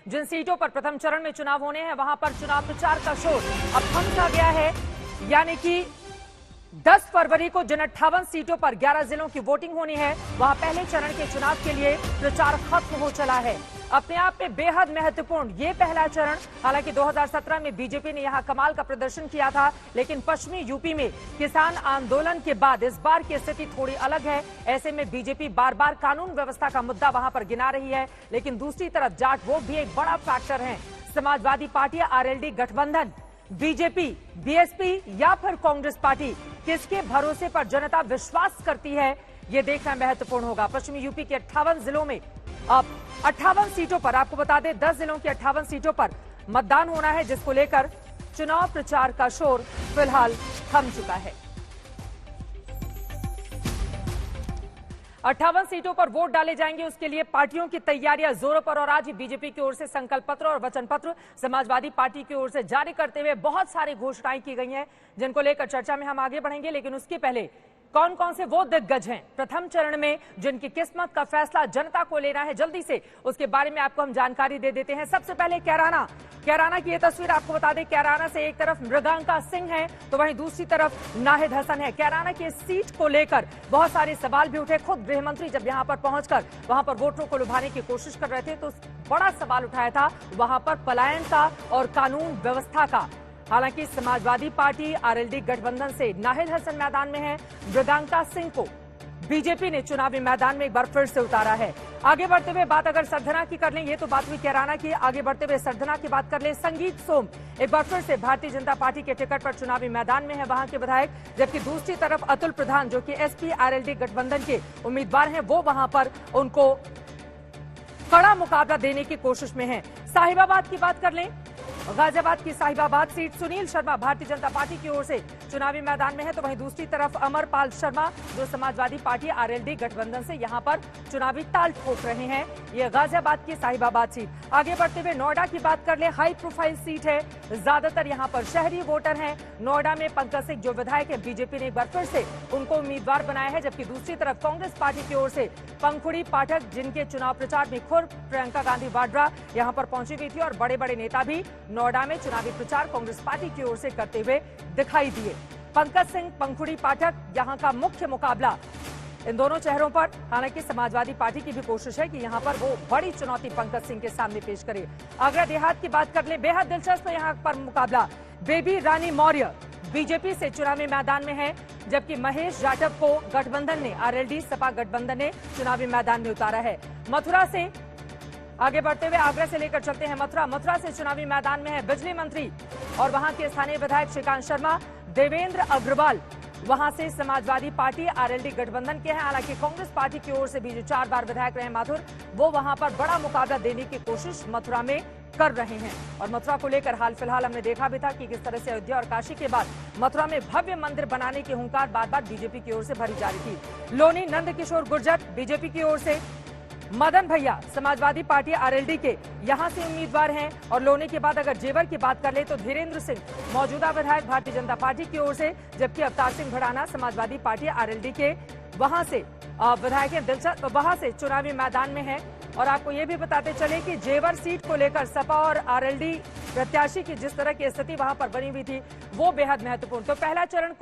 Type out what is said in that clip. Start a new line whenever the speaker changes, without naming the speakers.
जिन सीटों पर प्रथम चरण में चुनाव होने हैं वहां पर चुनाव प्रचार का शोर अब थम सा गया है। यानी कि 10 फरवरी को जिन 58 सीटों पर 11 जिलों की वोटिंग होनी है वहां पहले चरण के चुनाव के लिए प्रचार खत्म हो चला है। अपने आप में बेहद महत्वपूर्ण ये पहला चरण, हालांकि 2017 में बीजेपी ने यहां कमाल का प्रदर्शन किया था, लेकिन पश्चिमी यूपी में किसान आंदोलन के बाद इस बार की स्थिति थोड़ी अलग है। ऐसे में बीजेपी बार बार कानून व्यवस्था का मुद्दा वहां पर गिना रही है, लेकिन दूसरी तरफ जाट वोट भी एक बड़ा फैक्टर है। समाजवादी पार्टी, आरएलडी गठबंधन, बीजेपी, बीएसपी या फिर कांग्रेस पार्टी, किसके भरोसे पर जनता विश्वास करती है ये देखना महत्वपूर्ण होगा। पश्चिमी यूपी के 58 जिलों में अब 58 सीटों पर, आपको बता दें 10 जिलों की 58 सीटों पर मतदान होना है, जिसको लेकर चुनाव प्रचार का शोर फिलहाल थम चुका है। 58 सीटों पर वोट डाले जाएंगे, उसके लिए पार्टियों की तैयारियां जोरों पर और आज ही बीजेपी की ओर से संकल्प पत्र और वचन पत्र समाजवादी पार्टी की ओर से जारी करते हुए बहुत सारी घोषणाएं की गई हैं, जिनको लेकर चर्चा में हम आगे बढ़ेंगे। लेकिन उसके पहले कौन कौन से वो दिग्गज हैं प्रथम चरण में जिनकी किस्मत का फैसला जनता को लेना है, जल्दी से उसके बारे में आपको हम जानकारी दे देते हैं। सबसे पहले कैराना की ये तस्वीर आपको बता दें। कैराना से एक तरफ मृगांका सिंह है तो वहीं दूसरी तरफ नाहिद हसन है। कैराना की सीट को लेकर बहुत सारे सवाल भी उठे। खुद गृह मंत्री जब यहां पर पहुंचकर वहां पर वोटरों को लुभाने की कोशिश कर रहे थे तो बड़ा सवाल उठाया था वहां पर पलायन का और कानून व्यवस्था का। हालांकि समाजवादी पार्टी, आरएलडी गठबंधन से नाहिद हसन मैदान में है। मृगांका सिंह को बीजेपी ने चुनावी मैदान में एक बार फिर से उतारा है। आगे बढ़ते हुए बात अगर सरधना की कर लें, ये तो बात हुई कैराना की, आगे बढ़ते हुए सरधना की बात कर लें। संगीत सोम एक बार फिर से भारतीय जनता पार्टी के टिकट पर चुनावी मैदान में है, वहां के विधायक, जबकि दूसरी तरफ अतुल प्रधान जो कि एसपी आरएलडी गठबंधन के उम्मीदवार हैं, वो वहां पर उनको कड़ा मुकाबला देने की कोशिश में है। साहिबाबाद की बात कर लें, गाजियाबाद की साहिबाबाद सीट सुनील शर्मा भारतीय जनता पार्टी की ओर से चुनावी मैदान में है, तो वहीं दूसरी तरफ अमरपाल शर्मा जो समाजवादी पार्टी आरएलडी गठबंधन से यहां पर चुनावी ताल ठोक रहे हैं। ये गाजियाबाद की साहिबाबाद सीट। आगे बढ़ते हुए नोएडा की बात कर ले, हाई प्रोफाइल सीट है, ज्यादातर यहां पर शहरी वोटर हैं। नोएडा में पंकज सिंह जो विधायक है, बीजेपी ने एक बार फिर से उनको उम्मीदवार बनाया है, जबकि दूसरी तरफ कांग्रेस पार्टी की ओर से पंखुड़ी पाठक, जिनके चुनाव प्रचार में खुद प्रियंका गांधी वाड्रा यहां पर पहुंची हुई थी और बड़े बड़े नेता भी नोएडा में चुनावी प्रचार कांग्रेस पार्टी की ओर से करते हुए दिखाई दिए। पंकज सिंह, पंखुड़ी पाठक यहां का मुख्य मुकाबला इन दोनों चेहरों पर। हालांकि समाजवादी पार्टी की भी कोशिश है कि यहां पर वो बड़ी चुनौती पंकज सिंह के सामने पेश करे। आगरा देहात की बात कर ले, बेहद दिलचस्प यहां पर मुकाबला। बेबी रानी मौर्य बीजेपी से चुनावी मैदान में है, जबकि महेश जाटव को गठबंधन ने, आरएलडी सपा गठबंधन ने चुनावी मैदान में उतारा है। मथुरा से आगे बढ़ते हुए आगरा से लेकर चलते हैं मथुरा से चुनावी मैदान में है बिजली मंत्री और वहां के स्थानीय विधायक श्रीकांत शर्मा। देवेंद्र अग्रवाल वहां से समाजवादी पार्टी, आरएलडी गठबंधन के हैं। हालांकि कांग्रेस पार्टी की ओर से भी जो 4 बार विधायक रहे माथुर, वो वहां पर बड़ा मुकाबला देने की कोशिश मथुरा में कर रहे हैं। और मथुरा को लेकर हाल फिलहाल हमने देखा भी था कि किस तरह से अयोध्या और काशी के बाद मथुरा में भव्य मंदिर बनाने की हुंकार बार बार बीजेपी की ओर से भरी जा रही थी। लोनी नंद किशोर गुर्जर बीजेपी की ओर से, मदन भैया समाजवादी पार्टी आरएलडी के यहां से उम्मीदवार हैं। और लोनी के बाद अगर जेवर की बात कर ले तो धीरेन्द्र सिंह मौजूदा विधायक भारतीय जनता पार्टी की ओर से, जबकि अवतार सिंह भड़ाना समाजवादी पार्टी आरएलडी के वहां से विधायक हैं। दिलचस्प वहां से चुनावी मैदान में है। और आपको ये भी बताते चले कि जेवर सीट को लेकर सपा और आरएलडी प्रत्याशी की जिस तरह की स्थिति वहां पर बनी हुई थी वो बेहद महत्वपूर्ण। तो पहला चरण